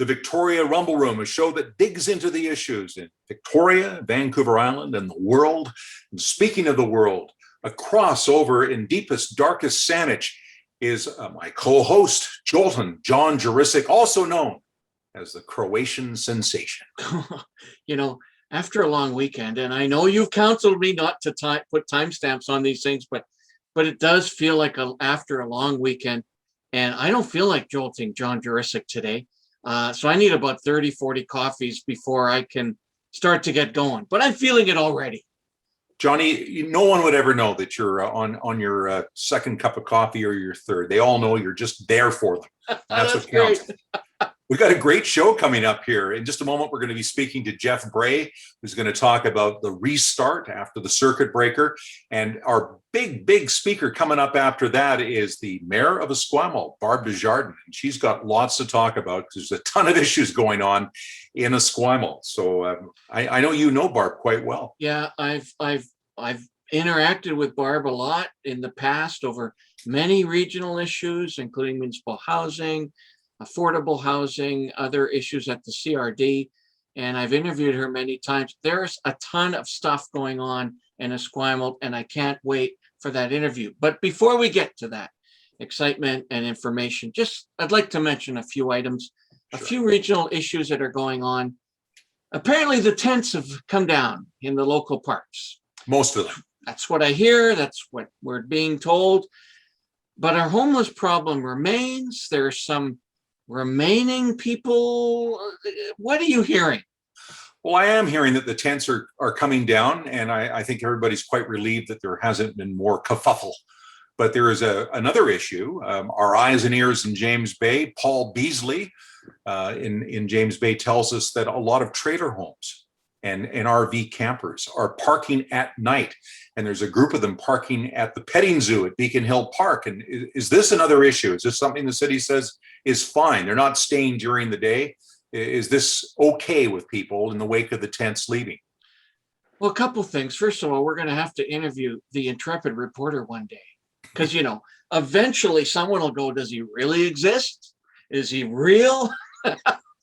to Victoria Rumble Room, a show that digs into the issues in Victoria, Vancouver Island, and the world. And speaking of the world, a crossover in deepest, darkest Saanich is my co-host, Jolton John Jurisic, also known as the Croatian sensation. You know, after a long weekend, and I know you've counseled me not to put timestamps on these things, but it does feel like after a long weekend, and I don't feel like jolting John Jurisic today. So I need about 30, 40 coffees before I can start to get going, but I'm feeling it already. Johnny, no one would ever know that you're on your second cup of coffee or your third. They all know you're just there for them. That's what counts. We've got a great show coming up here. In just a moment, we're going to be speaking to Jeff Bray, who's going to talk about the restart after the circuit breaker. And our big speaker coming up after that is the mayor of Esquimalt, Barb Desjardins. And she's got lots to talk about because there's a ton of issues going on in Esquimalt. So I know you know Barb quite well. Yeah, I've interacted with Barb a lot in the past over many regional issues, including municipal housing, affordable housing, other issues at the CRD, and I've interviewed her many times. There's a ton of stuff going on in Esquimalt, and I can't wait for that interview. But before we get to that excitement and information, I'd like to mention a few items, a few regional issues that are going on. Apparently the tents have come down in the local parks. Most of them. That's what I hear. That's what we're being told. But our homeless problem remains. There's some remaining people. What are you hearing? Well, I am hearing that the tents are coming down, and I think everybody's quite relieved that there hasn't been more kerfuffle. But there is another issue. Our eyes and ears in James Bay, Paul Beasley in James Bay tells us that a lot of trailer homes and RV campers are parking at night. And there's a group of them parking at the petting zoo at Beacon Hill Park. And is this another issue? Is this something the city says is fine? They're not staying during the day. Is this okay with people in the wake of the tents leaving? Well, a couple things. First of all, we're going to have to interview the intrepid reporter one day. Because, eventually someone will go, does he really exist? Is he real?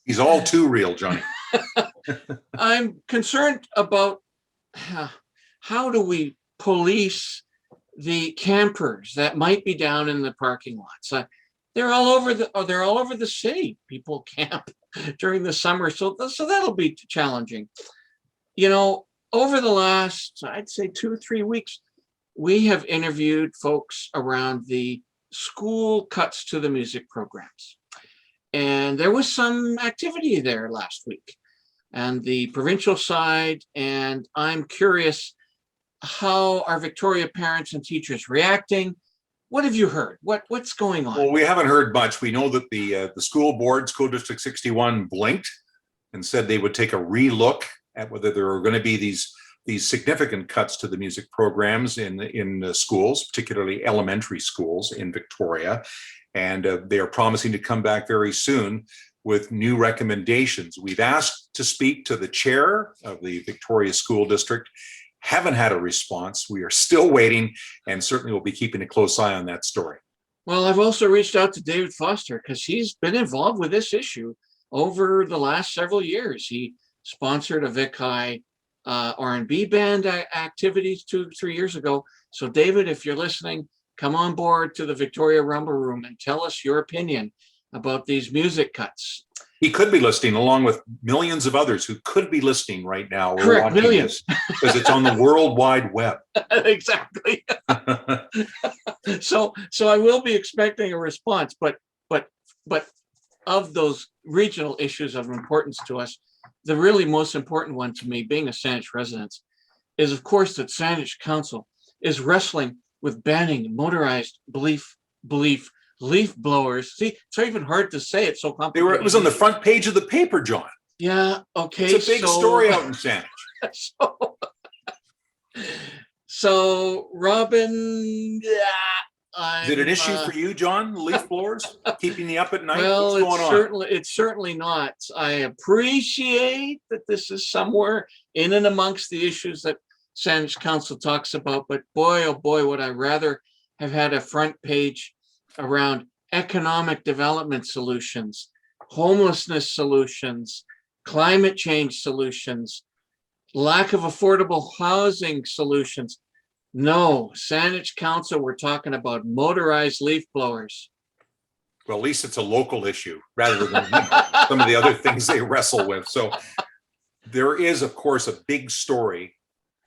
He's all too real, Johnny. I'm concerned about how do we police the campers that might be down in the parking lots. They're all over the city. People camp during the summer, so that'll be challenging. Over the last, I'd say 2-3 weeks, we have interviewed folks around the school cuts to the music programs. And there was some activity there last week and the provincial side. And I'm curious, how are Victoria parents and teachers reacting? What have you heard? What's going on? Well, we haven't heard much. We know that the school board, School District 61, blinked and said they would take a relook at whether there are going to be these significant cuts to the music programs in the schools, particularly elementary schools in Victoria. And they are promising to come back very soon with new recommendations. We've asked to speak to the chair of the Victoria School District. Haven't had a response. We are still waiting, and certainly we'll be keeping a close eye on that story. Well, I've also reached out to David Foster because he's been involved with this issue over the last several years. He sponsored a Vic High R&B band activities 2-3 years ago. So David, if you're listening, come on board to the Victoria Rumble Room and tell us your opinion about these music cuts. He could be listening along with millions of others who could be listening right now. Correct, millions. Because it's on the World Wide Web. Exactly. So I will be expecting a response, but of those regional issues of importance to us, the really most important one to me, being a Saanich resident, is of course that Saanich Council is wrestling with banning motorized leaf blowers. See, it's even hard to say. It's so complicated. It was on the front page of the paper, John. Yeah, okay. It's a big story out in Saanich. So Robin, is it an issue for you, John? Leaf blowers keeping you up at night? Well, what's going on? It's certainly not. I appreciate that this is somewhere in and amongst the issues that Saanich Council talks about, but boy, oh boy, would I rather have had a front page around economic development solutions homelessness solutions, climate change solutions, lack of affordable housing solutions. No, Saanich Council, we're talking about motorized leaf blowers. Well, at least it's a local issue rather than some of the other things they wrestle with. So there is, of course, a big story.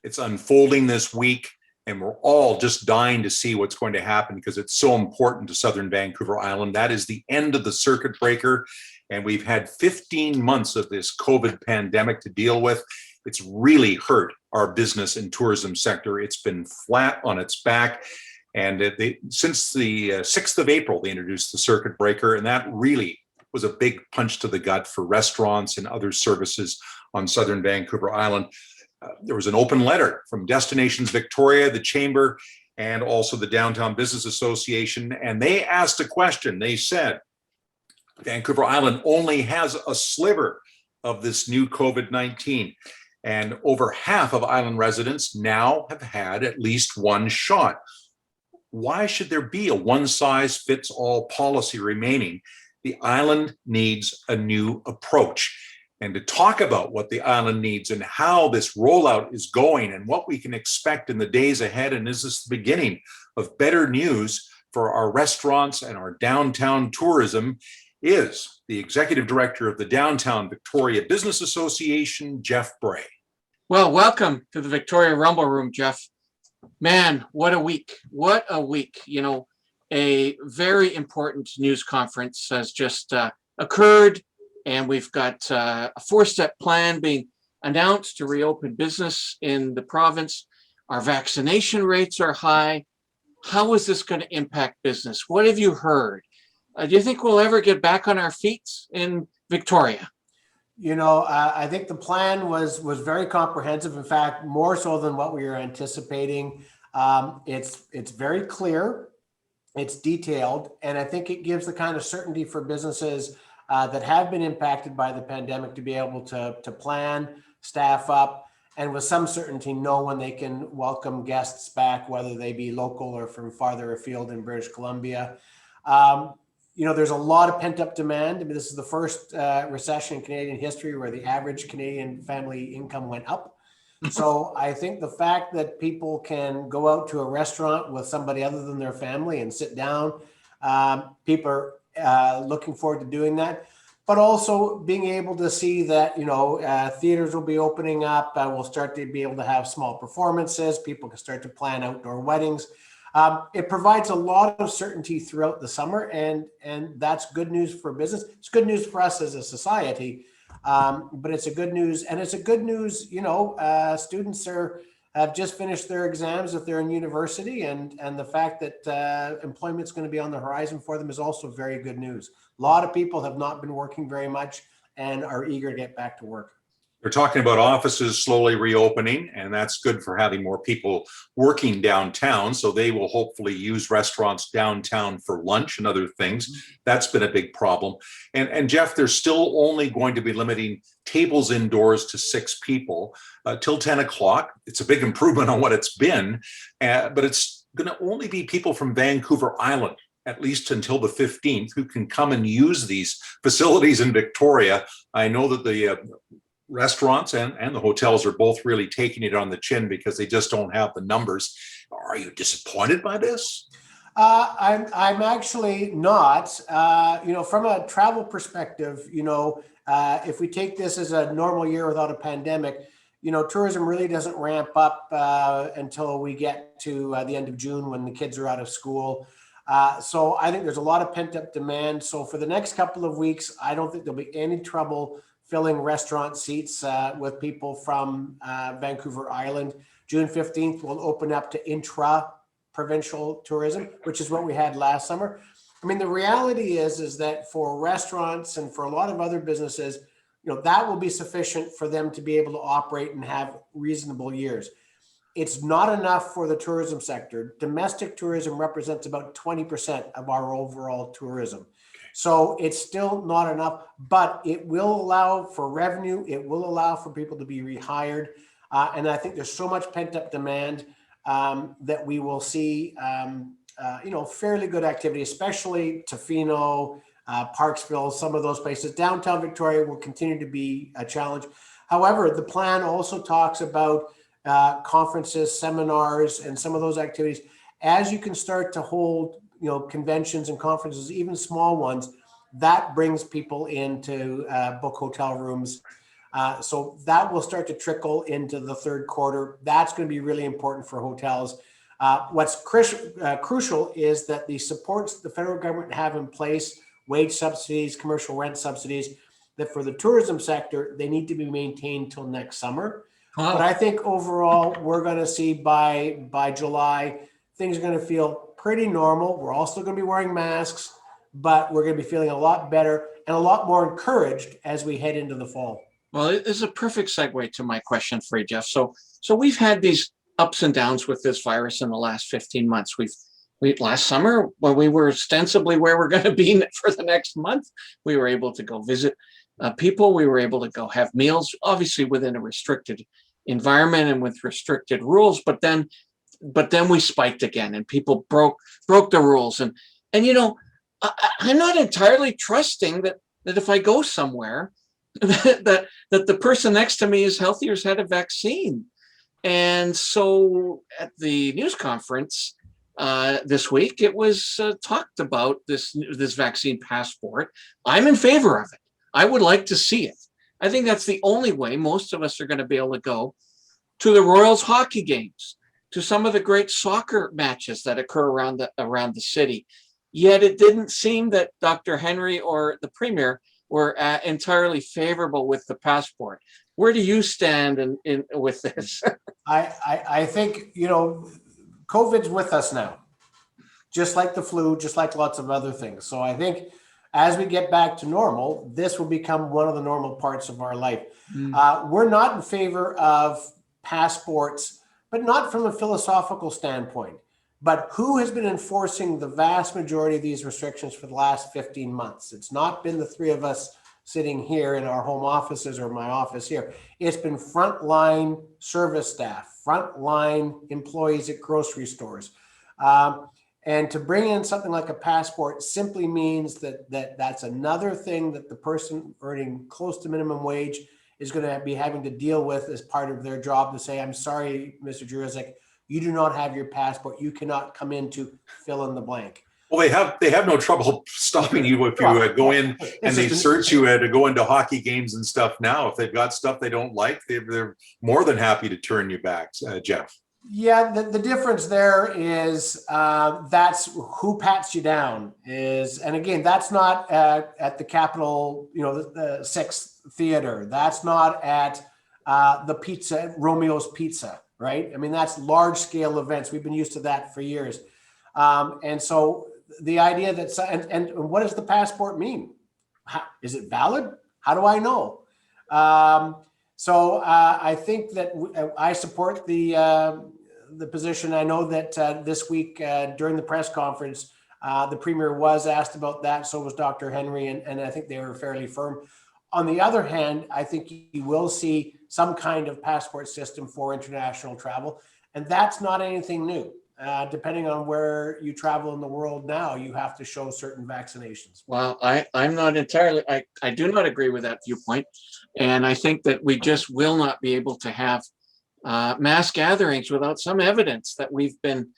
It's unfolding this week, and we're all just dying to see what's going to happen because it's so important to Southern Vancouver Island. That is the end of the circuit breaker, and we've had 15 months of this COVID pandemic to deal with. It's really hurt our business and tourism sector. It's been flat on its back. And since the 6th of April, they introduced the circuit breaker, and that really was a big punch to the gut for restaurants and other services on Southern Vancouver Island. There was an open letter from Destinations Victoria, the Chamber, and also the Downtown Business Association, and they asked a question. They said, Vancouver Island only has a sliver of this new COVID-19, and over half of island residents now have had at least one shot. Why should there be a one-size-fits-all policy remaining? The island needs a new approach. And to talk about what the island needs and how this rollout is going and what we can expect in the days ahead, and is this the beginning of better news for our restaurants and our downtown tourism, is the Executive Director of the Downtown Victoria Business Association, Jeff Bray. Well, welcome to the Victoria Rumble Room, Jeff. Man, what a week. What a week. You know, a very important news conference has just occurred, and we've got a 4-step plan being announced to reopen business in the province. Our vaccination rates are high. How is this going to impact business? What have you heard? Do you think we'll ever get back on our feet in Victoria? You know, I think the plan was very comprehensive. In fact, more so than what we were anticipating. It's very clear, it's detailed, and I think it gives the kind of certainty for businesses that have been impacted by the pandemic to be able to plan, staff up, and with some certainty know when they can welcome guests back, whether they be local or from farther afield in British Columbia. You know, there's a lot of pent-up demand. I mean, this is the first recession in Canadian history where the average Canadian family income went up. So I think the fact that people can go out to a restaurant with somebody other than their family and sit down, people are looking forward to doing that. But also being able to see that, you know, theaters will be opening up. We'll start to be able to have small performances. People can start to plan outdoor weddings. It provides a lot of certainty throughout the summer, and that's good news for business. It's good news for us as a society, but it's a good news, and it's a good news. You know, students have just finished their exams if they're in university, and the fact that employment's going to be on the horizon for them is also very good news. A lot of people have not been working very much and are eager to get back to work. They're talking about offices slowly reopening, and that's good for having more people working downtown. So they will hopefully use restaurants downtown for lunch and other things. That's been a big problem. And Jeff, they're still only going to be limiting tables indoors to 6 people till 10 o'clock. It's a big improvement on what it's been, but it's going to only be people from Vancouver Island, at least until the 15th, who can come and use these facilities in Victoria. I know that the restaurants and the hotels are both really taking it on the chin because they just don't have the numbers. Are you disappointed by this? I'm actually not. You know, from a travel perspective, you know, if we take this as a normal year without a pandemic, you know, tourism really doesn't ramp up until we get to the end of June when the kids are out of school. So I think there's a lot of pent up demand. So for the next couple of weeks, I don't think there'll be any trouble filling restaurant seats with people from Vancouver Island. June 15th, we'll open up to intra-provincial tourism, which is what we had last summer. I mean, the reality is that for restaurants and for a lot of other businesses, you know, that will be sufficient for them to be able to operate and have reasonable years. It's not enough for the tourism sector. Domestic tourism represents about 20% of our overall tourism. So it's still not enough, but it will allow for revenue. It will allow for people to be rehired. And I think there's so much pent up demand that we will see, you know, fairly good activity, especially Tofino, Parksville, some of those places. Downtown Victoria will continue to be a challenge. However, the plan also talks about conferences, seminars, and some of those activities. As you can start to hold, conventions and conferences, even small ones, that brings people in to book hotel rooms. So that will start to trickle into the third quarter. That's going to be really important for hotels. What's crucial is that the supports the federal government have in place, wage subsidies, commercial rent subsidies, that for the tourism sector, they need to be maintained till next summer. Wow. But I think overall, we're going to see by July, things are going to feel pretty normal. We're all still going to be wearing masks, but we're going to be feeling a lot better and a lot more encouraged as we head into the fall. Well, it is a perfect segue to my question for you, Jeff. So we've had these ups and downs with this virus in the last 15 months. We last summer, when we were ostensibly where we're going to be for the next month, we were able to go visit people. We were able to go have meals, obviously within a restricted environment and with restricted rules. But then we spiked again, and people broke the rules. And I'm not entirely trusting that if I go somewhere, that the person next to me is healthy or has had a vaccine. And so at the news conference this week, it was talked about this vaccine passport. I'm in favor of it. I would like to see it. I think that's the only way most of us are going to be able to go to the Royals hockey games, to some of the great soccer matches that occur around the city. Yet it didn't seem that Dr. Henry or the Premier were entirely favorable with the passport. Where do you stand in with this? I think, COVID's with us now, just like the flu, just like lots of other things. So I think as we get back to normal, this will become one of the normal parts of our life. We're not in favor of passports, but not from a philosophical standpoint. But who has been enforcing the vast majority of these restrictions for the last 15 months? It's not been the three of us sitting here in our home offices or my office here. It's been frontline service staff, frontline employees at grocery stores. And to bring in something like a passport simply means that's another thing that the person earning close to minimum wage is going to be having to deal with as part of their job to say, I'm sorry, Mr. Jurzik, you do not have your passport. You cannot come in to fill in the blank. Well, they have no trouble stopping you if you go in and they search you to go into hockey games and stuff now. If they've got stuff they don't like, they're more than happy to turn you back, Jeff. Yeah, the difference there is that's who pats you down is, and again, that's not at the Capitol, the Sixth Theater. That's not at the pizza, Romeo's Pizza, right? I mean, that's large scale events. We've been used to that for years. And so the idea that, and what does the passport mean? Is it valid? How do I know? So I think that I support the position. I know that this week during the press conference, the Premier was asked about that. So was Dr. Henry, and I think they were fairly firm. On the other hand, I think you will see some kind of passport system for international travel, and that's not anything new. Depending on where you travel in the world now, you have to show certain vaccinations. Well, I'm not entirely, I do not agree with that viewpoint. And I think that we just will not be able to have mass gatherings without some evidence that we've been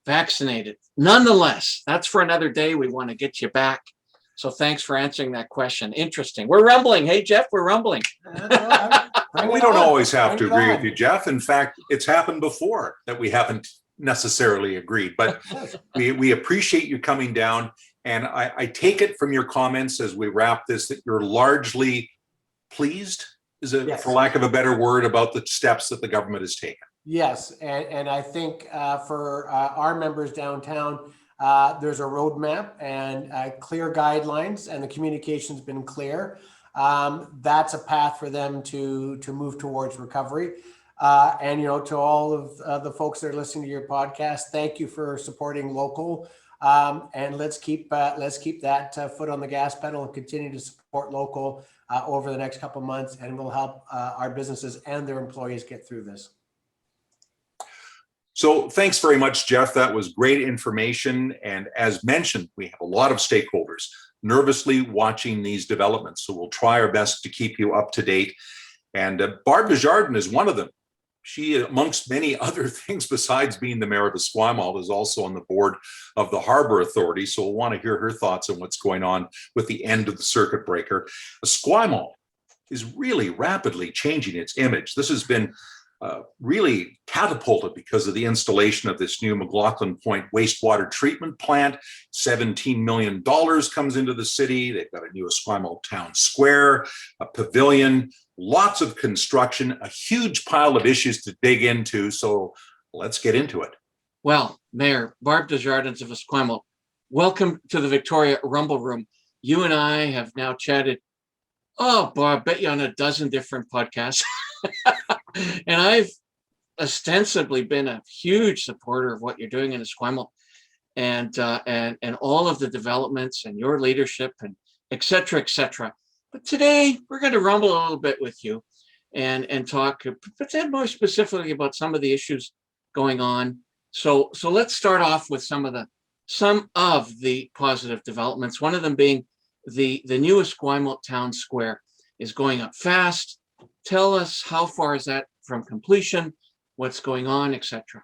vaccinated. Nonetheless, that's for another day. We want to get you back. So thanks for answering that question. Interesting. We're rumbling. Hey, Jeff, we're rumbling. We don't always have to agree with you, Jeff. In fact, it's happened before that we haven't necessarily agreed, but we appreciate you coming down. And I take it from your comments as we wrap this that you're largely pleased, Yes. for lack of a better word, about the steps that the government has taken. Yes, and I think for our members downtown, there's a roadmap and clear guidelines, and the communication's been clear. That's a path for them to move towards recovery. And to all of the folks that are listening to your podcast, thank you for supporting local. And let's keep that foot on the gas pedal and continue to support local over the next couple of months, and we'll help our businesses and their employees get through this. So thanks very much, Jeff. That was great information. And as mentioned, we have a lot of stakeholders nervously watching these developments. So we'll try our best to keep you up to date. And Barb Desjardins is one of them. She, amongst many other things besides being the mayor of Esquimalt, is also on the board of the Harbor Authority. So we'll want to hear her thoughts on what's going on with the end of the circuit breaker. Esquimalt is really rapidly changing its image. This has been really catapulted because of the installation of this new McLaughlin Point wastewater treatment plant. $17 million comes into the city. They've got a new Esquimalt Town Square, a pavilion, lots of construction, a huge pile of issues to dig into. So let's get into it. Well, Mayor Barb Desjardins of Esquimalt, welcome to the Victoria Rumble Room. You and I have now chatted, Barb, I bet you on a dozen different podcasts. And I've ostensibly been a huge supporter of what you're doing in Esquimalt and all of the developments and your leadership and et cetera, et cetera. But today we're going to rumble a little bit with you and talk, but then more specifically about some of the issues going on. So let's start off with some of the positive developments. One of them being the new Esquimalt Town Square is going up fast. Tell us, how far is that from completion? What's going on, et cetera?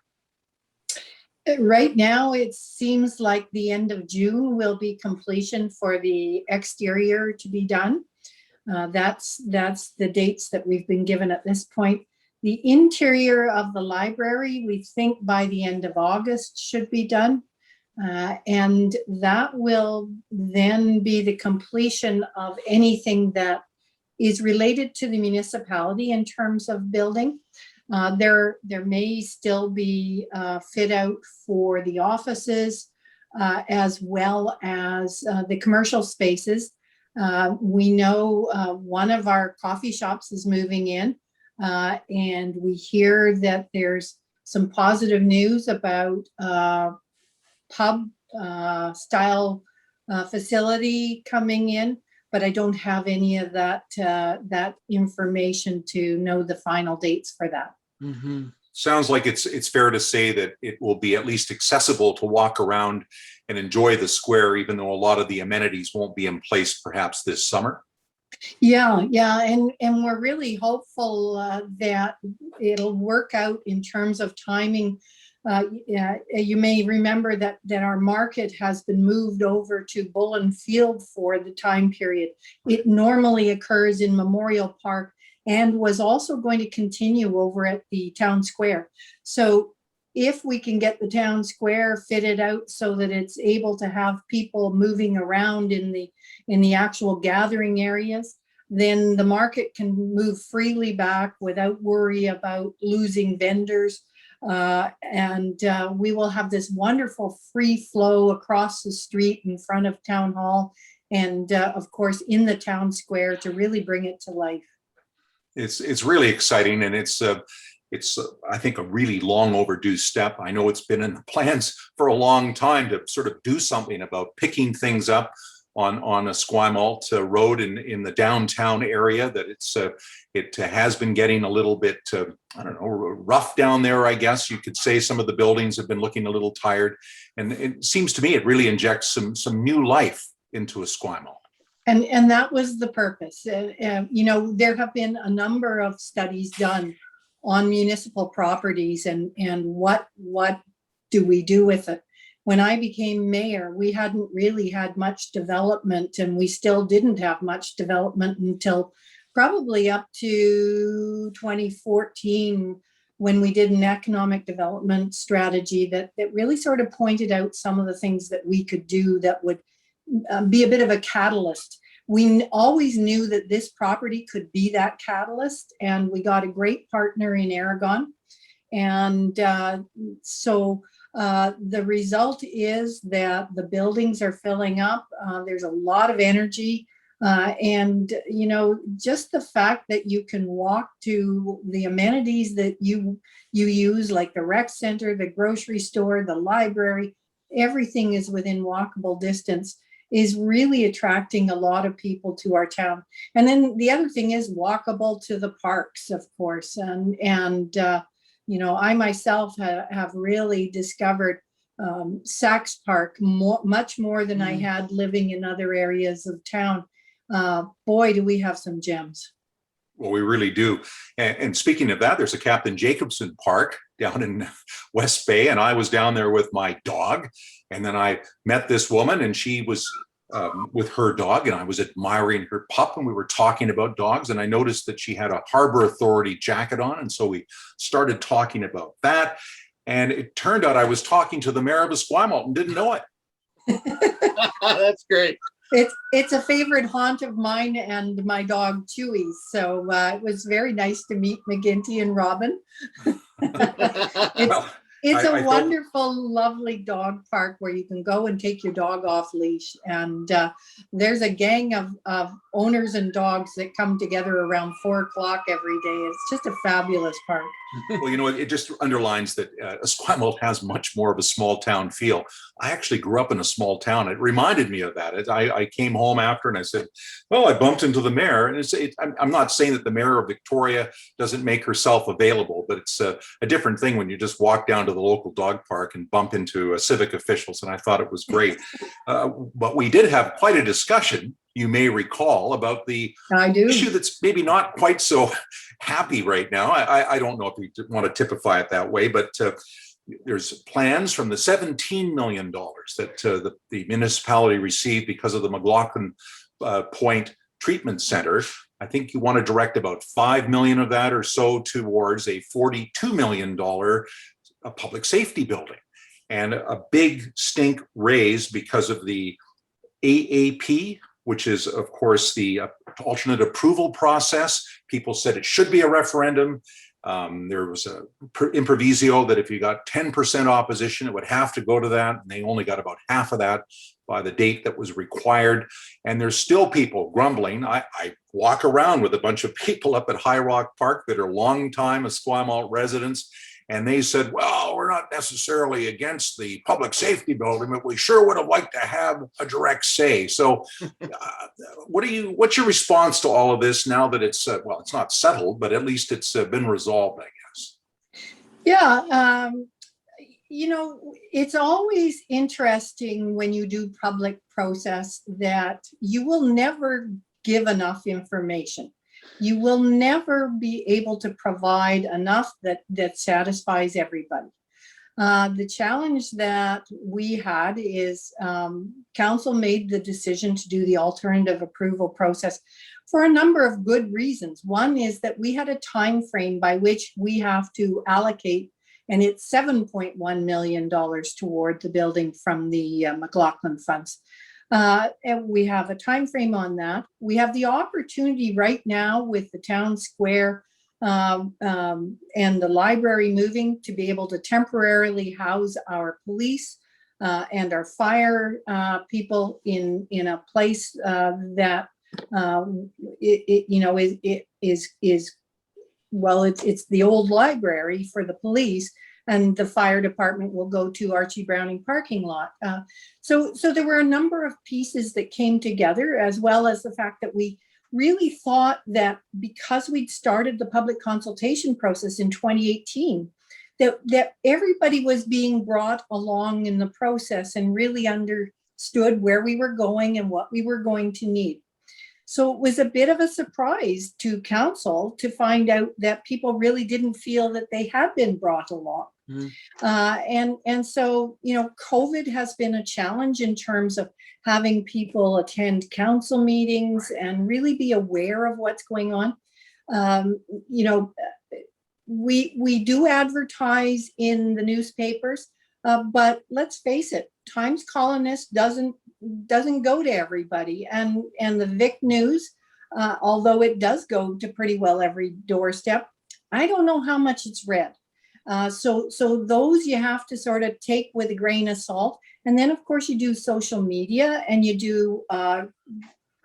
Right now, it seems like the end of June will be completion for the exterior to be done. That's the dates that we've been given at this point. The interior of the library, we think by the end of August should be done. And that will then be the completion of anything that is related to the municipality in terms of building. There may still be fit out for the offices as well as the commercial spaces. We know one of our coffee shops is moving in, and we hear that there's some positive news about pub style facility coming in, but I don't have any of that information to know the final dates for that. Mm-hmm. Sounds like it's fair to say that it will be at least accessible to walk around and enjoy the square, even though a lot of the amenities won't be in place perhaps this summer. Yeah, and we're really hopeful that it'll work out in terms of timing. You may remember that our market has been moved over to Bullen Field for the time period. It normally occurs in Memorial Park and was also going to continue over at the town square. So if we can get the town square fitted out so that it's able to have people moving around in the actual gathering areas, then the market can move freely back without worry about losing vendors. And we will have this wonderful free flow across the street in front of Town Hall and of course in the town square to really bring it to life. It's really exciting, and it's I think a really long overdue step. I know it's been in the plans for a long time to sort of do something about picking things up on Esquimalt Road in the downtown area. That it has been getting a little bit rough down there, I guess you could say. Some of the buildings have been looking a little tired, and it seems to me it really injects some new life into Esquimalt. And that was the purpose. There have been a number of studies done on municipal properties and what do we do with it. When I became mayor, we hadn't really had much development, and we still didn't have much development until probably up to 2014, when we did an economic development strategy that really sort of pointed out some of the things that we could do that would be a bit of a catalyst. We always knew that this property could be that catalyst, and we got a great partner in Aragon. And so the result is that the buildings are filling up. There's a lot of energy. And, just the fact that you can walk to the amenities that you use, like the rec center, the grocery store, the library, everything is within walkable distance, is really attracting a lot of people to our town. And then the other thing is walkable to the parks, of course. And I myself have really discovered Sachs Park, much more than I had living in other areas of town. Boy, do we have some gems. Well, we really do. And speaking of that, there's a Captain Jacobson Park down in West Bay, and I was down there with my dog. And then I met this woman, and she was with her dog, and I was admiring her pup, and we were talking about dogs, and I noticed that she had a Harbor Authority jacket on, and so we started talking about that. And it turned out I was talking to the mayor of Esquimalt and didn't know it. That's great. It's a favorite haunt of mine and my dog Chewy. So it was very nice to meet McGinty and Robin. It's a wonderful, lovely dog park where you can go and take your dog off leash. And there's a gang of owners and dogs that come together around 4 o'clock every day. It's just a fabulous park. Well, you know, it just underlines that Esquimalt has much more of a small town feel. I actually grew up in a small town. It reminded me of that. I came home after and I said, well, I bumped into the mayor. And I'm not saying that the mayor of Victoria doesn't make herself available, but it's a different thing when you just walk down to the local dog park and bump into civic officials. And I thought it was great. But we did have quite a discussion, you may recall, about the issue that's maybe not quite so happy right now. I don't know if we want to typify it that way, but there's plans from the $17 million that the municipality received because of the McLaughlin Point Treatment Center. I think you want to direct about $5 million of that or so towards a $42 million public safety building, and a big stink raised because of the AAP, which is, of course, the alternate approval process. People said it should be a referendum. There was a improviso that if you got 10% opposition, it would have to go to that. And they only got about half of that by the date that was required. And there's still people grumbling. I walk around with a bunch of people up at High Rock Park that are longtime Esquimalt residents. And they said, well, we're not necessarily against the public safety building, but we sure would have liked to have a direct say. So what's your response to all of this now that it's, well, it's not settled, but at least it's been resolved, I guess? Yeah. You know, it's always interesting when you do public process that you will never give enough information. You will never be able to provide enough that satisfies everybody. The challenge that we had is council made the decision to do the alternative approval process for a number of good reasons. One is that we had a time frame by which we have to allocate, and it's $7.1 million toward the building from the McLaughlin funds. And we have a time frame on that. We have the opportunity right now with the town square and the library moving to be able to temporarily house our police and our fire people in a place that it's the old library for the police. And the fire department will go to Archie Browning parking lot. So there were a number of pieces that came together, as well as the fact that we really thought that because we'd started the public consultation process in 2018, that everybody was being brought along in the process and really understood where we were going and what we were going to need. So it was a bit of a surprise to council to find out that people really didn't feel that they had been brought along. And so, you know, COVID has been a challenge in terms of having people attend council meetings and really be aware of what's going on. You know, we do advertise in the newspapers, but let's face it, Times Colonist doesn't go to everybody, and the Vic News, although it does go to pretty well every doorstep, I don't know how much it's read. So those you have to sort of take with a grain of salt. And then of course you do social media and you do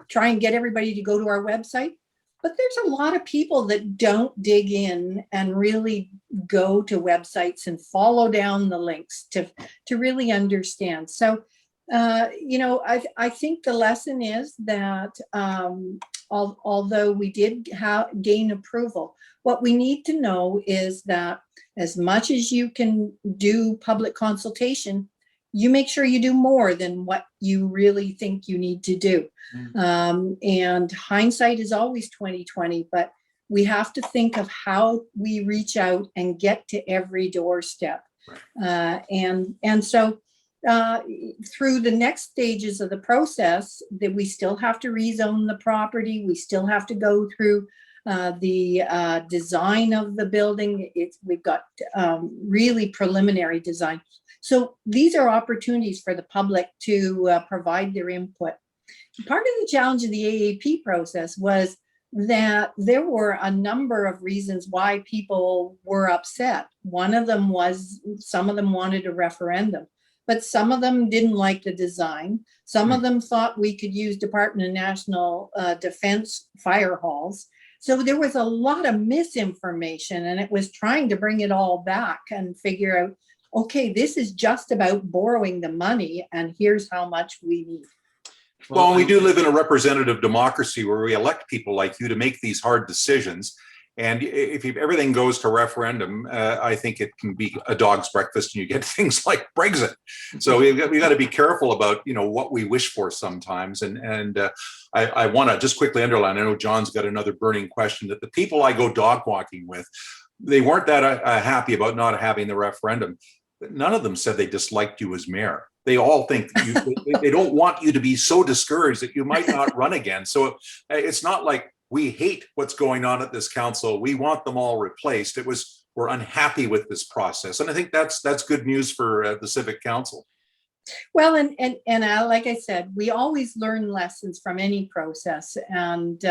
try and get everybody to go to our website. But there's a lot of people that don't dig in and really go to websites and follow down the links to really understand. So, you know, I think the lesson is that although we did gain approval, what we need to know is that as much as you can do public consultation, you make sure you do more than what you really think you need to do. And hindsight is always 20/20, but we have to think of how we reach out and get to every doorstep. And so through the next stages of the process, that we still have to rezone the property. We still have to go through the design of the building. We've got really preliminary design. So these are opportunities for the public to provide their input. Part of the challenge of the AAP process was that there were a number of reasons why people were upset. One of them was some of them wanted a referendum, but some of them didn't like the design. Some of them thought we could use Department of National Defense fire halls. So there was a lot of misinformation, and it was trying to bring it all back and figure out, okay, this is just about borrowing the money, and here's how much we need. Well, we do live in a representative democracy where we elect people like you to make these hard decisions. And if everything goes to referendum, I think it can be a dog's breakfast, and you get things like Brexit. So we got to be careful about, what we wish for sometimes. And I want to just quickly underline, I know John's got another burning question, that the people I go dog walking with, they weren't that happy about not having the referendum. None of them said they disliked you as mayor. They all think that they don't want you to be so discouraged that you might not run again. So it's not like we hate what's going on at this council. We want them all replaced. We're unhappy with this process. And I think that's good news for the Civic Council. Well, and like I said, we always learn lessons from any process, and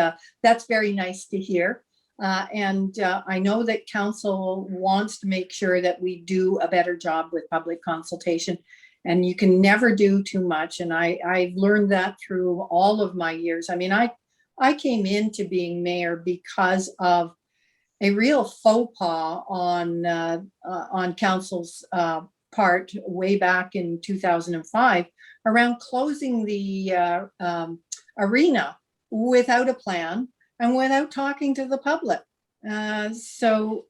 that's very nice to hear. And I know that council wants to make sure that we do a better job with public consultation, and you can never do too much. And I've learned that through all of my years. I mean, I came into being mayor because of a real faux pas on council's part way back in 2005 around closing the arena without a plan and without talking to the public. So,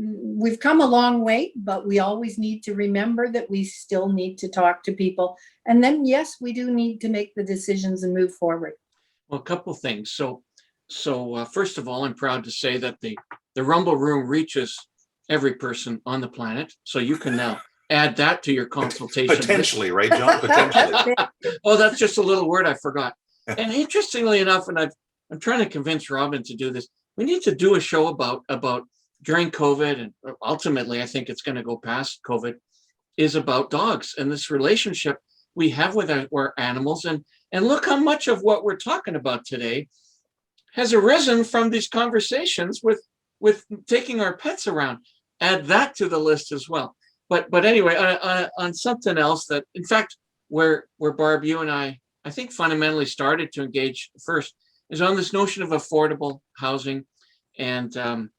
we've come a long way, but we always need to remember that we still need to talk to people. And then, yes, we do need to make the decisions and move forward. Well, a couple of things. So first of all, I'm proud to say that the Rumble Room reaches every person on the planet. So you can now add that to your consultation. Potentially, right, John? Potentially. Oh, that's just a little word I forgot. And interestingly enough, and I'm trying to convince Robin to do this, we need to do a show about during COVID, and ultimately I think it's going to go past COVID, is about dogs and this relationship we have with our animals. And look how much of what we're talking about today has arisen from these conversations with taking our pets around. Add that to the list as well. But anyway, on something else that, in fact, where Barb, you and I think fundamentally started to engage first is on this notion of affordable housing and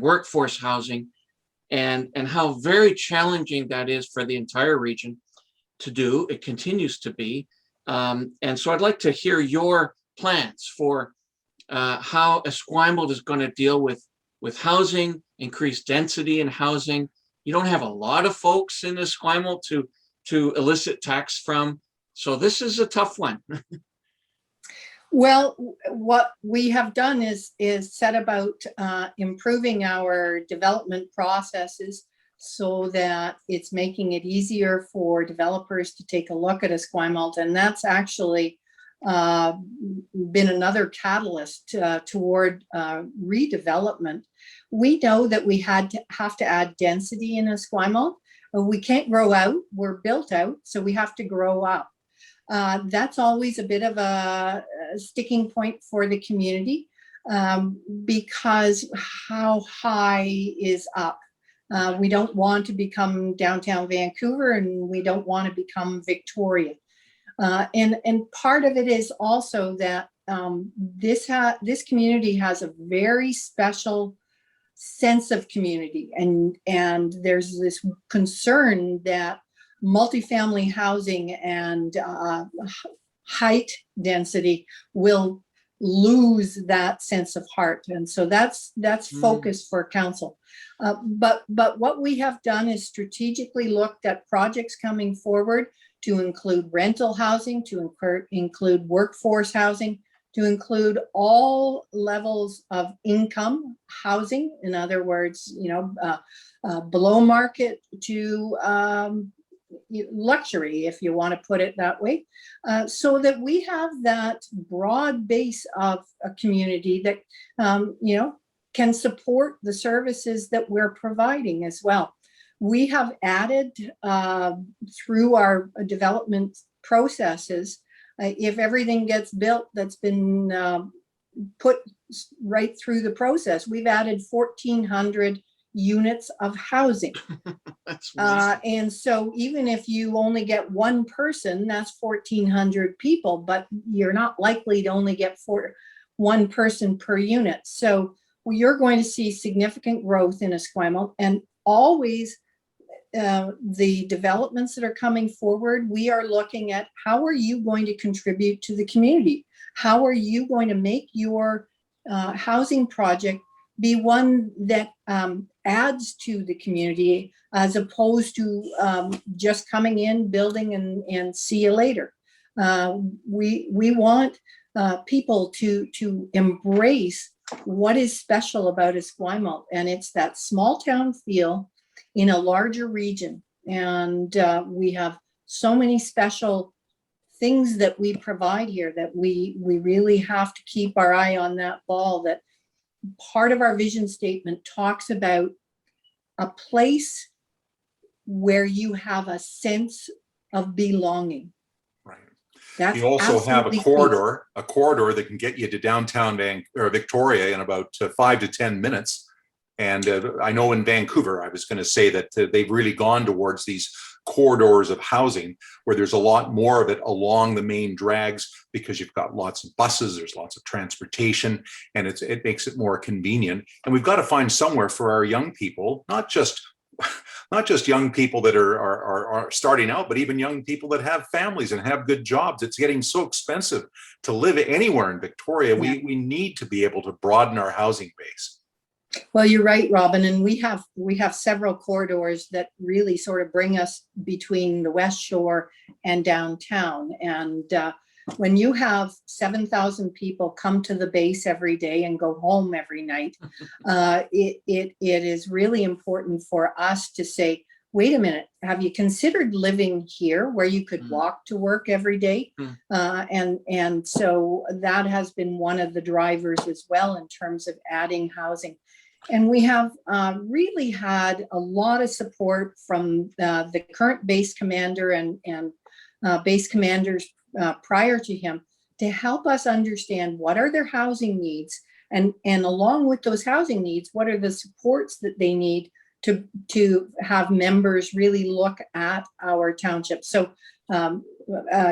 workforce housing, and how very challenging that is for the entire region to do. It continues to be. And so I'd like to hear your plans for how Esquimalt is going to deal with housing, increased density in housing. You don't have a lot of folks in Esquimalt to elicit tax from. So this is a tough one. Well, what we have done is set about improving our development processes so that it's making it easier for developers to take a look at Esquimalt. And that's actually been another catalyst toward redevelopment. We know that we have to add density in Esquimalt. We can't grow out, we're built out, so we have to grow up. That's always a bit of a sticking point for the community because how high is up? We don't want to become downtown Vancouver, and we don't want to become Victoria. And part of it is also that this community has a very special sense of community, and there's this concern that multifamily housing and height density will lose that sense of heart. And so that's focus for council. But what we have done is strategically looked at projects coming forward to include rental housing, to include workforce housing, to include all levels of income housing. In other words, below market to luxury, if you want to put it that way, so that we have that broad base of a community that, can support the services that we're providing as well. We have added through our development processes, if everything gets built that's been put right through the process, we've added 1,400 units of housing. That's amazing. And so even if you only get one person, that's 1,400 people, but you're not likely to only get one person per unit. So you're going to see significant growth in Esquimalt, and always the developments that are coming forward, we are looking at how are you going to contribute to the community? How are you going to make your housing project be one that adds to the community, as opposed to just coming in, building, and see you later. We want people to embrace what is special about Esquimalt, and it's that small town feel in a larger region. And we have so many special things that we provide here that we really have to keep our eye on that ball. That part of our vision statement talks about a place where you have a sense of belonging. Right. That's you also have absolutely a corridor that can get you to downtown Victoria in about 5 to 10 minutes. And I know in Vancouver, I was going to say that they've really gone towards these corridors of housing where there's a lot more of it along the main drags, because you've got lots of buses, there's lots of transportation, and it makes it more convenient. And we've got to find somewhere for our young people, not just young people that are starting out, but even young people that have families and have good jobs. It's getting so expensive to live anywhere in Victoria. Yeah. We need to be able to broaden our housing base. Well, you're right, Robin, and we have several corridors that really sort of bring us between the West Shore and downtown. And when you have 7,000 people come to the base every day and go home every night, it is really important for us to say, wait a minute, have you considered living here where you could walk to work every day? And so that has been one of the drivers as well in terms of adding housing. And we have really had a lot of support from the current base commander and base commanders prior to him to help us understand what are their housing needs, and along with those housing needs, what are the supports that they need to have members really look at our township. So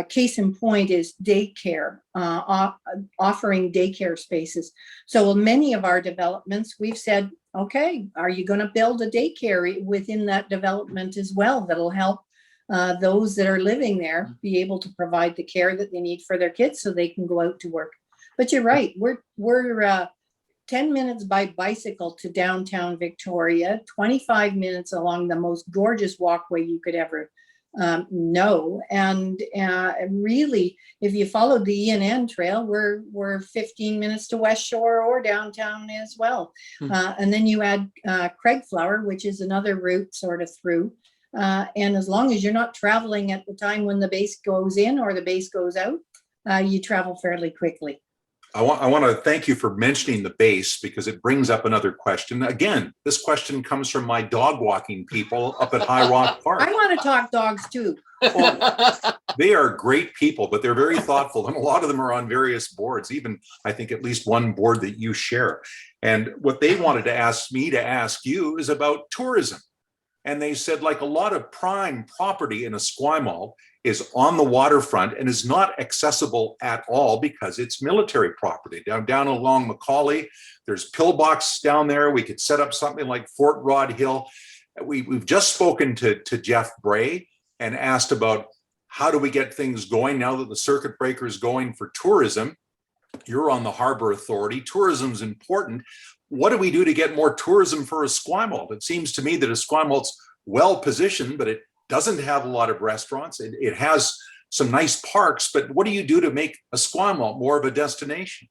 case in point is daycare, offering daycare spaces. So in many of our developments, we've said, okay, are you going to build a daycare within that development as well that'll help those that are living there be able to provide the care that they need for their kids so they can go out to work. But you're right, we're 10 minutes by bicycle to downtown Victoria, 25 minutes along the most gorgeous walkway you could ever know. And really, if you followed the ENN trail, we're 15 minutes to West Shore or downtown as well. And then you add Craigflower, which is another route sort of through. And as long as you're not traveling at the time when the base goes in or the base goes out, you travel fairly quickly. I want to thank you for mentioning the base, because it brings up another question. Again, this question comes from my dog walking people up at High Rock Park. I want to talk dogs too. Well, they are great people, but they're very thoughtful. And a lot of them are on various boards, even I think at least one board that you share. And what they wanted to ask me to ask you is about tourism. And they said, like a lot of prime property in Esquimalt is on the waterfront and is not accessible at all because it's military property. Down along Macaulay, there's pillbox down there. We could set up something like Fort Rod Hill. We've just spoken to Jeff Bray and asked about how do we get things going now that the circuit breaker is going for tourism. You're on the Harbor Authority. Tourism's important. What do we do to get more tourism for Esquimalt? It seems to me that Esquimalt's well positioned, but it doesn't have a lot of restaurants. It has some nice parks, but what do you do to make Esquimalt more of a destination?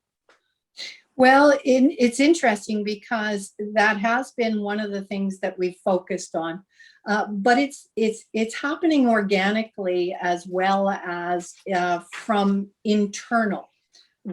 Well, it's interesting because that has been one of the things that we've focused on, but it's happening organically as well as from internal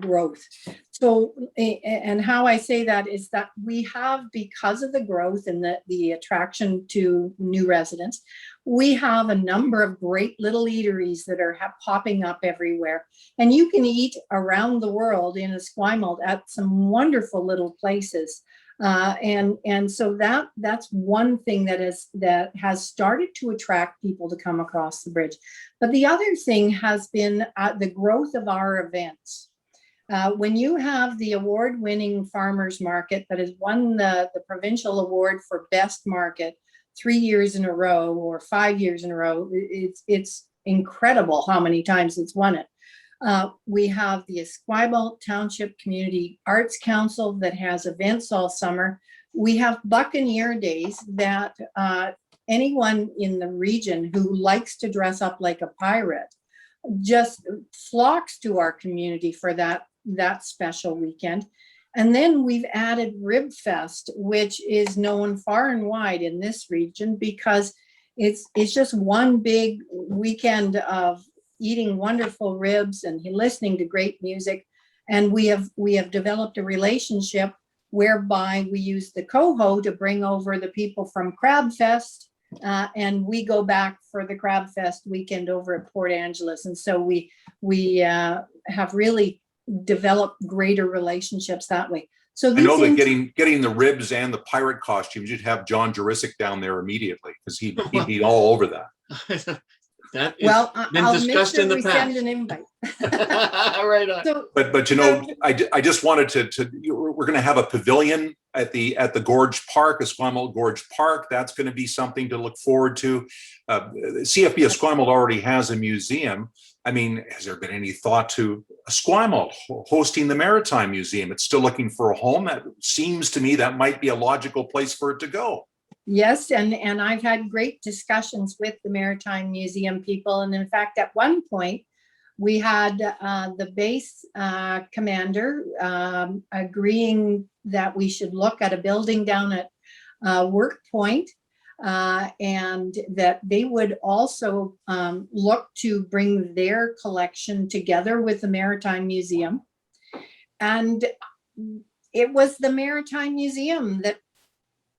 growth. So, and how I say that is that we have, because of the growth and the attraction to new residents, we have a number of great little eateries that are popping up everywhere. And you can eat around the world in Esquimalt at some wonderful little places. And so that's one thing that has started to attract people to come across the bridge. But the other thing has been the growth of our events. When you have the award-winning farmers market that has won the provincial award for best market 3 years in a row or 5 years in a row, it's incredible how many times it's won it. We have the Esquimalt Township Community Arts Council that has events all summer. We have Buccaneer Days that anyone in the region who likes to dress up like a pirate just flocks to our community for that special weekend. And then we've added Rib Fest, which is known far and wide in this region because it's just one big weekend of eating wonderful ribs and listening to great music. And we have developed a relationship whereby we use the coho to bring over the people from Crab Fest, and we go back for the Crab Fest weekend over at Port Angeles. And so we have really developed greater relationships that way. So I know that getting the ribs and the pirate costumes, you'd have John Jurassic down there immediately because he'd be all over that. That is well, been I'll discussed make sure in the we past. send an invite. Right on. So, But you know, I just wanted to we're going to have a pavilion at the Gorge Park, Esquimalt Gorge Park. That's going to be something to look forward to. CFB Esquimalt already has a museum. I mean, has there been any thought to Esquimalt hosting the Maritime Museum? It's still looking for a home. That seems to me that might be a logical place for it to go. yes, and I've had great discussions with the Maritime Museum people. And in fact, at one point, we had the base commander agreeing that we should look at a building down at Work Point, and that they would also look to bring their collection together with the Maritime Museum. And it was the Maritime Museum that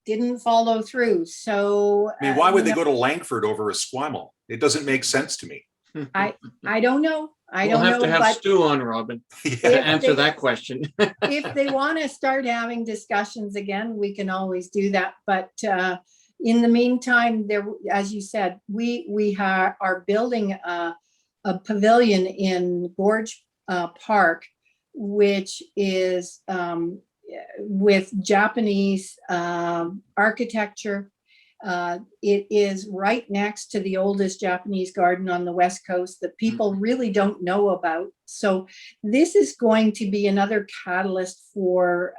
didn't follow through. So I mean, why would they go to Langford over Esquimalt? It doesn't make sense to me. I don't know. We'll have to have Stu on, Robin, to Yeah. answer that question. If they want to start having discussions again, we can always do that. But in the meantime, there, as you said, we are building a pavilion in Gorge Park, which is with Japanese architecture. It is right next to the oldest Japanese garden on the West Coast that people really don't know about. So this is going to be another catalyst for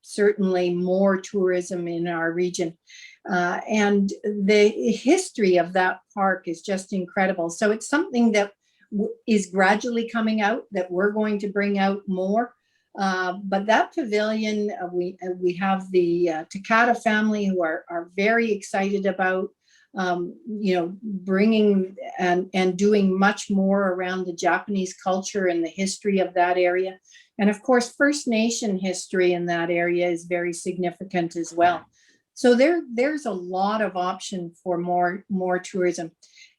certainly more tourism in our region. And the history of that park is just incredible. So it's something that is gradually coming out, that we're going to bring out more. But that pavilion, we have the Takata family who are very excited about, bringing and doing much more around the Japanese culture and the history of that area. And of course, First Nation history in that area is very significant as well. So there's a lot of option for more tourism.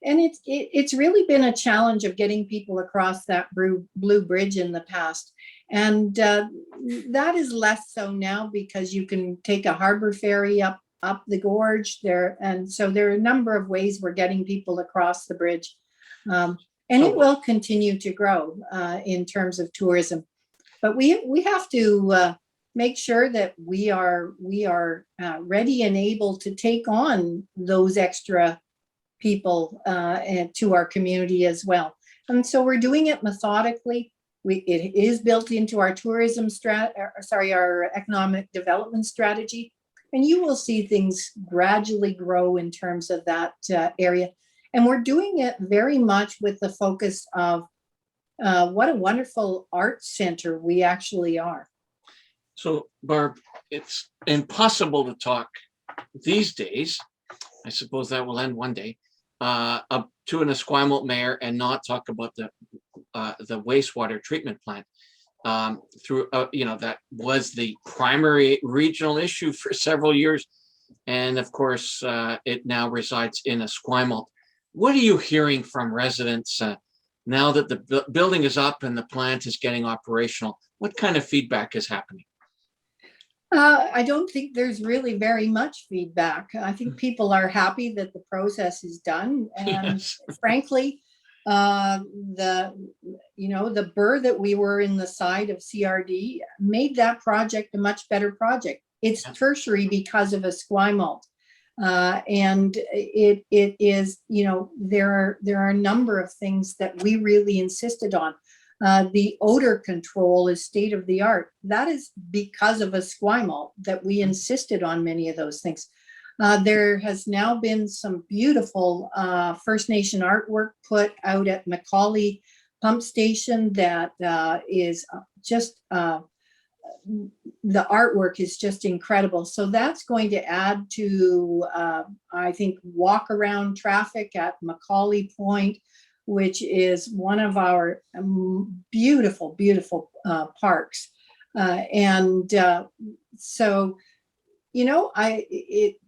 And it's really been a challenge of getting people across that Blue Bridge in the past. And that is less so now because you can take a harbor ferry up the gorge there. And so there are a number of ways we're getting people across the bridge. And it will continue to grow in terms of tourism. But we have to make sure that we are ready and able to take on those extra people and to our community as well. And so we're doing it methodically. It is built into our tourism our economic development strategy. And you will see things gradually grow in terms of that area. And we're doing it very much with the focus of what a wonderful art center we actually are. So, Barb, it's impossible to talk these days. I suppose that will end one day. Up to an Esquimalt mayor and not talk about the wastewater treatment plant. That was the primary regional issue for several years, and of course, it now resides in Esquimalt. What are you hearing from residents now that the building is up and the plant is getting operational? What kind of feedback is happening? I don't think there's really very much feedback. I think people are happy that the process is done, and Yes. frankly, the burr that we were in the side of CRD made that project a much better project. It's tertiary because of Esquimalt, and it is, there are a number of things that we really insisted on. The odor control is state of the art. That is because of Esquimalt that we insisted on many of those things. There has now been some beautiful First Nation artwork put out at Macaulay Pump Station that is just, the artwork is just incredible. So that's going to add to, I think, walk around traffic at Macaulay Point, which is one of our beautiful, beautiful parks. So,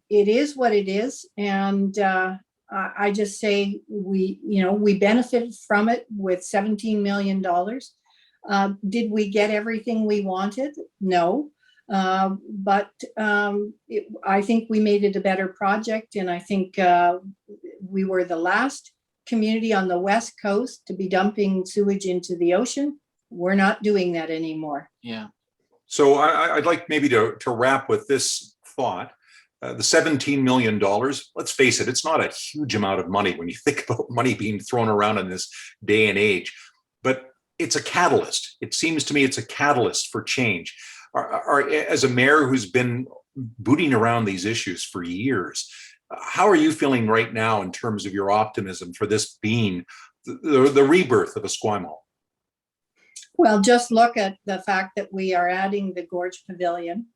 it is what it is. And I just say we benefited from it with $17 million. Did we get everything we wanted? No. But I think we made it a better project. And I think we were the last community on the West Coast to be dumping sewage into the ocean. We're not doing that anymore. Yeah. So I'd like maybe to wrap with this thought. The $17 million, let's face it, it's not a huge amount of money when you think about money being thrown around in this day and age, but it's a catalyst. It seems to me it's a catalyst for change. As a mayor who's been booting around these issues for years, how are you feeling right now in terms of your optimism for this being the rebirth of Esquimalt? Well, just look at the fact that we are adding the Gorge Pavilion.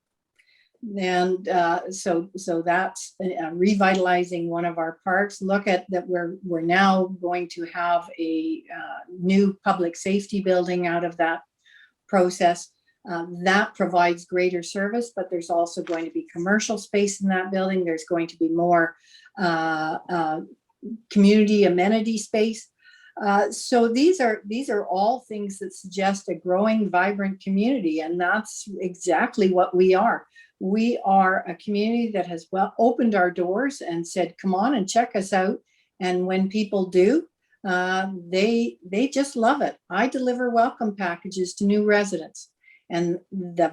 And so that's revitalizing one of our parks. Look at that, we're now going to have a new public safety building out of that process. That provides greater service, but there's also going to be commercial space in that building. There's going to be more community amenity space. So these are all things that suggest a growing, vibrant community, and that's exactly what we are. We are a community that has opened our doors and said, come on and check us out. And when people do, they just love it. I deliver welcome packages to new residents. And the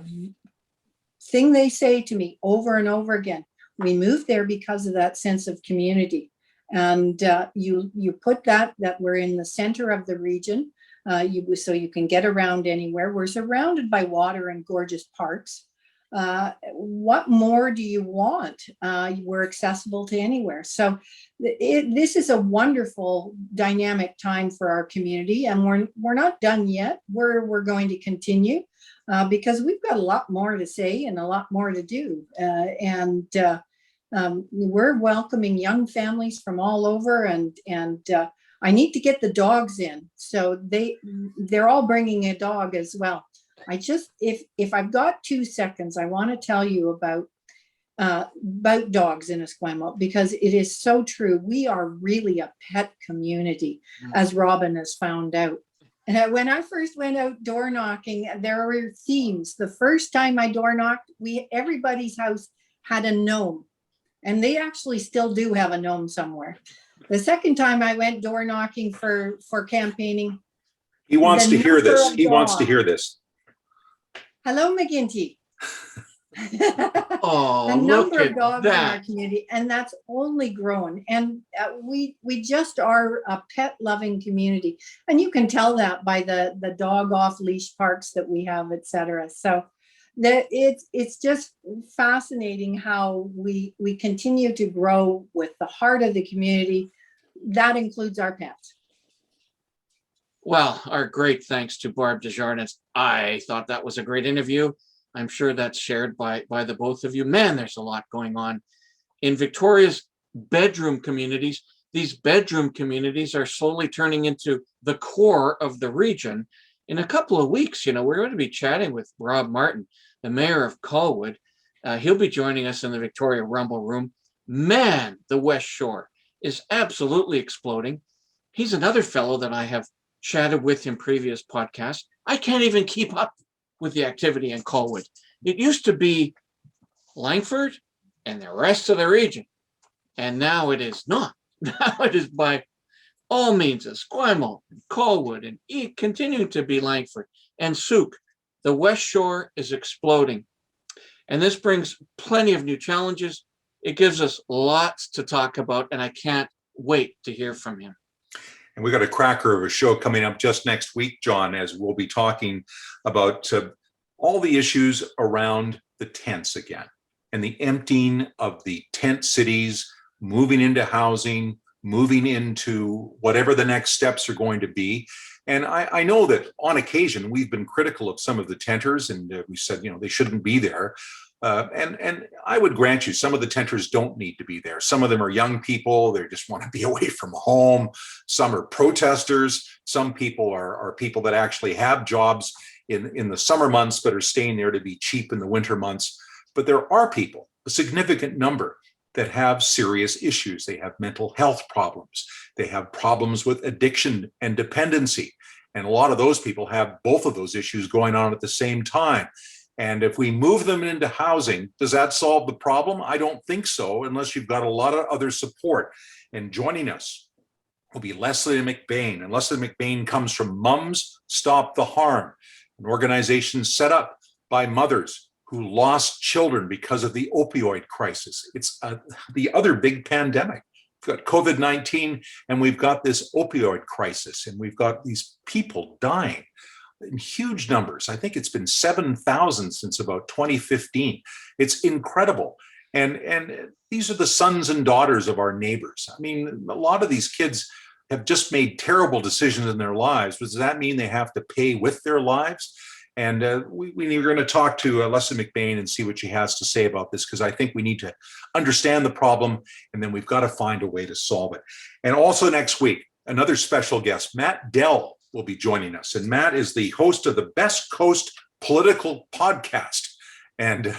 thing they say to me over and over again, we moved there because of that sense of community. And you put that we're in the center of the region, so you can get around anywhere. We're surrounded by water and gorgeous parks. What more do you want? We're accessible to anywhere. So this is a wonderful dynamic time for our community, and we're not done yet. We're going to continue because we've got a lot more to say and a lot more to do. We're welcoming young families from all over, and I need to get the dogs in. So they're all bringing a dog as well. I just, if I've got 2 seconds, I want to tell you about dogs in Esquimalt, because it is so true. We are really a pet community, as Robin has found out. And when I first went out door knocking, there were themes. The first time I door knocked, everybody's house had a gnome, and they actually still do have a gnome somewhere. The second time I went door knocking for campaigning, he wants to hear this. He wants to hear this. Hello, McGinty. Oh, The look number at of dogs in our that. community, and that's only grown. And we just are a pet loving community, and you can tell that by the dog off leash parks that we have, et cetera. So that it's just fascinating how we continue to grow with the heart of the community. That includes our pets. Well, our great thanks to Barb Desjardins. I thought that was a great interview. I'm sure that's shared by the both of you. Man, there's a lot going on in Victoria's bedroom communities. These bedroom communities are slowly turning into the core of the region. In a couple of weeks, we're going to be chatting with Rob Martin, the mayor of Colwood. He'll be joining us in the Victoria Rumble Room. Man, the West Shore is absolutely exploding. He's another fellow that I have chatted with in previous podcasts. I can't even keep up with the activity in Colwood. It used to be Langford and the rest of the region, and now it is not. Now it is by all means Esquimalt, Colwood, and continuing to be Langford and Souk. The West Shore is exploding, and this brings plenty of new challenges. It gives us lots to talk about, and I can't wait to hear from him. And we got a cracker of a show coming up just next week, John, as we'll be talking about all the issues around the tents again and the emptying of the tent cities, moving into housing, moving into whatever the next steps are going to be. And I know that on occasion we've been critical of some of the tenters, and we said, they shouldn't be there. And I would grant you, some of the tenters don't need to be there. Some of them are young people. They just want to be away from home. Some are protesters. Some people are people that actually have jobs in the summer months, but are staying there to be cheap in the winter months. But there are people, a significant number, that have serious issues. They have mental health problems. They have problems with addiction and dependency. And a lot of those people have both of those issues going on at the same time. And if we move them into housing, does that solve the problem? I don't think so, unless you've got a lot of other support. And joining us will be Leslie McBain. And Leslie McBain comes from Mums Stop the Harm, an organization set up by mothers who lost children because of the opioid crisis. It's the other big pandemic. We've got COVID-19, and we've got this opioid crisis, and we've got these people dying in huge numbers. I think it's been 7,000 since about 2015. It's incredible. And these are the sons and daughters of our neighbors. I mean, a lot of these kids have just made terrible decisions in their lives. Does that mean they have to pay with their lives? And we're going to talk to Leslie McBain and see what she has to say about this, because I think we need to understand the problem, and then we've got to find a way to solve it. And also next week, another special guest, Matt Dell, will be joining us. And Matt is the host of the Best Coast Political Podcast. And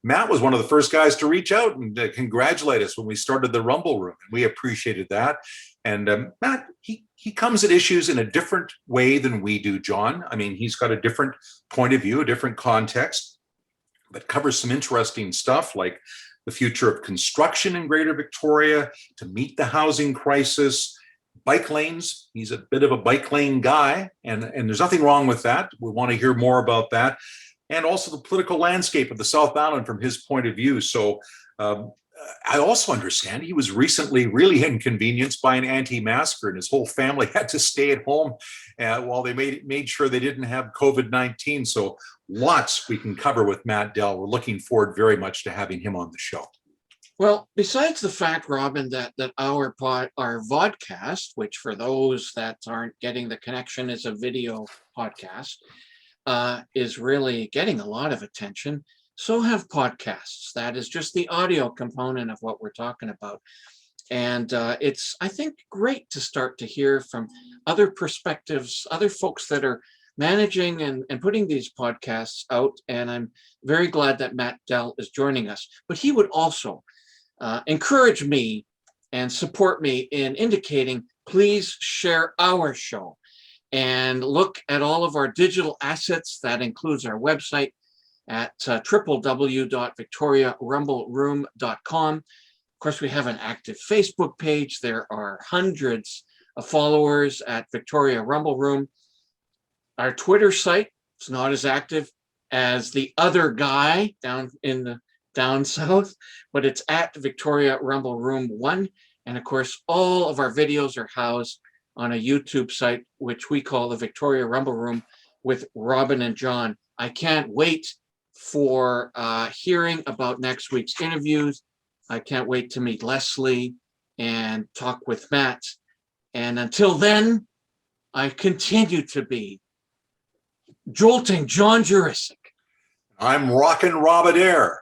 Matt was one of the first guys to reach out and congratulate us when we started the Rumble Room. We appreciated that. And Matt, he comes at issues in a different way than we do, John. I mean, he's got a different point of view, a different context, but covers some interesting stuff like the future of construction in Greater Victoria to meet the housing crisis, bike lanes. He's a bit of a bike lane guy, and there's nothing wrong with that. We want to hear more about that. And also the political landscape of the South Island from his point of view. So I also understand he was recently really inconvenienced by an anti-masker, and his whole family had to stay at home while they made sure they didn't have COVID-19. So lots we can cover with Matt Dell. We're looking forward very much to having him on the show. Well, besides the fact, Robin, that our vodcast, which for those that aren't getting the connection is a video podcast, is really getting a lot of attention. So have podcasts. That is just the audio component of what we're talking about. And it's, I think, great to start to hear from other perspectives, other folks that are managing and putting these podcasts out. And I'm very glad that Matt Dell is joining us. But he would also encourage me and support me in indicating, please share our show and look at all of our digital assets. That includes our website at www.victoriarumbleroom.com. Of course, we have an active Facebook page. There are hundreds of followers at Victoria Rumble Room. Our Twitter site is not as active. as the other guy down south, but it's at Victoria Rumble Room 1. And of course, all of our videos are housed on a YouTube site, which we call the Victoria Rumble Room with Robin and John. I can't wait for hearing about next week's interviews. I can't wait to meet Leslie and talk with Matt. And until then, I continue to be Jolting John Jurisic. I'm Rockin' Robert Air,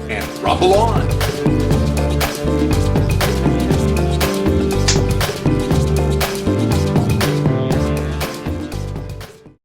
and rumble on.